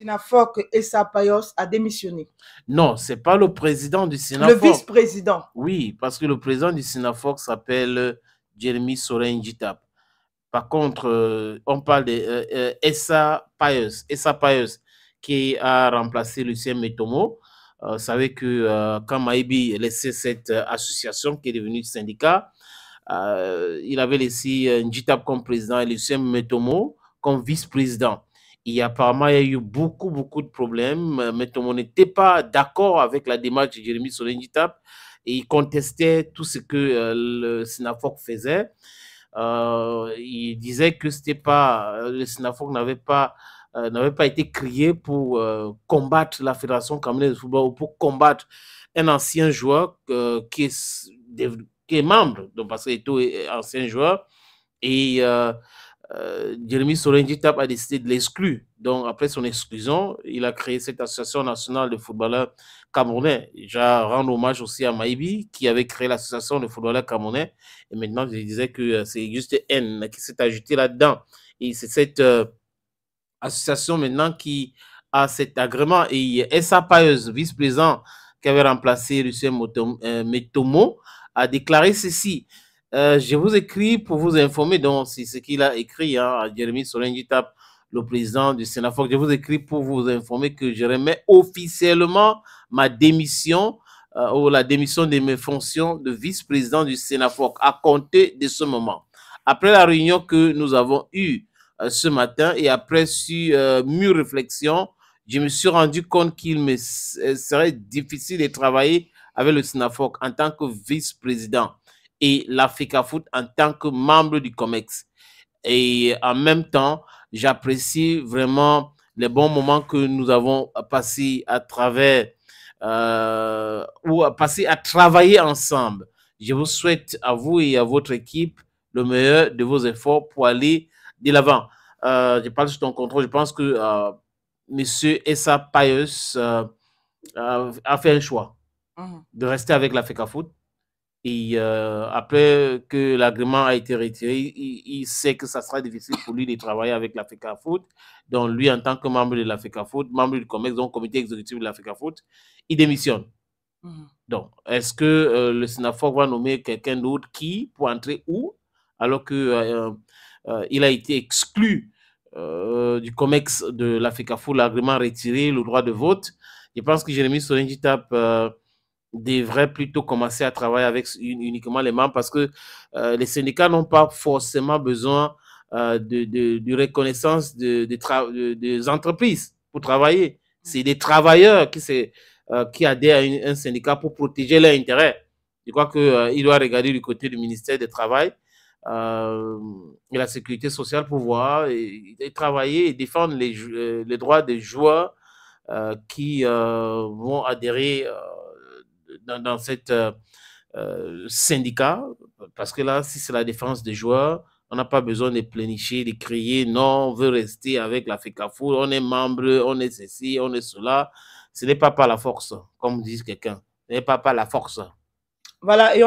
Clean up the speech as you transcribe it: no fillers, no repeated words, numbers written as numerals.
Sinafok Essa Payos a démissionné. Non, c'est pas le président du Sinafok. Le vice-président. Oui, parce que le président du Sinafok s'appelle Jeremy Soren Jitap. Par contre, on parle de Essa Payos, qui a remplacé Lucien Metomo. Vous savez que quand Maïbi a laissé cette association qui est devenue syndicat, il avait laissé Njitap comme président et Lucien Metomo comme vice-président. Et apparemment, il y a eu beaucoup de problèmes. Metomo n'était pas d'accord avec la démarche de Jérémy Solen Njitap et il contestait tout ce que le Sinafok faisait. Il disait que c'était pas, le Sinafok n'avait pas été créé pour combattre la Fédération camerounaise de football ou pour combattre un ancien joueur qui est membre, donc parce qu'il est ancien joueur. Et Jérémy Solen Jitap a décidé de l'exclure. Donc, après son exclusion, il a créé cette association nationale de footballeurs camerounais. Je rends hommage aussi à Maïbi, qui avait créé l'association de footballeurs camerounais. Et maintenant, je disais que c'est juste N qui s'est ajouté là-dedans. Et c'est cette association maintenant qui a cet agrément. Et Essa Payos, vice-président, qui avait remplacé Lucien Metomo, a déclaré ceci. Je vous écris pour vous informer, donc c'est ce qu'il a écrit à Jérémy Solen Jitap, le président du Sinafok. Je vous écris pour vous informer que je remets officiellement ma démission ou la démission de mes fonctions de vice-président du Sinafok à compter de ce moment. Après la réunion que nous avons eue ce matin et après mûre réflexion, je me suis rendu compte qu'il me serait difficile de travailler avec le Sinafok en tant que vice-président et l'Africa-Foot en tant que membre du COMEX. Et en même temps, j'apprécie vraiment les bons moments que nous avons passés à travers ou passé à travailler ensemble. Je vous souhaite à vous et à votre équipe le meilleur de vos efforts pour aller de l'avant. Je parle sur ton contrôle. Je pense que Monsieur Essa Payos a fait un choix de rester avec l'Africa Foot. Et après que l'agrément a été retiré, il sait que ça sera difficile pour lui de travailler avec l'Africa Foot. Donc, lui, en tant que membre de l'Africa Foot, membre du COMEX, donc comité exécutif de l'Africa Foot, il démissionne. Donc, est-ce que le Sinafok va nommer quelqu'un d'autre pour entrer où, alors que il a été exclu du COMEX de l'Africa Foot, l'agrément retiré, le droit de vote? Je pense que Jérémy Solen Jitap devrait plutôt commencer à travailler avec uniquement les membres parce que les syndicats n'ont pas forcément besoin de reconnaissance des entreprises pour travailler. C'est des travailleurs qui adhèrent à un syndicat pour protéger leurs intérêts. Je crois qu'il doit regarder du côté du ministère du Travail et la Sécurité sociale pour voir et travailler et défendre les droits des joueurs qui vont adhérer dans cette syndicat, parce que là, si c'est la défense des joueurs, on n'a pas besoin de plénicher, de crier, non, on veut rester avec l'Africa Foot, on est membre, on est ceci, on est cela. Ce n'est pas par la force, comme dit quelqu'un. Ce n'est pas par la force. Voilà, et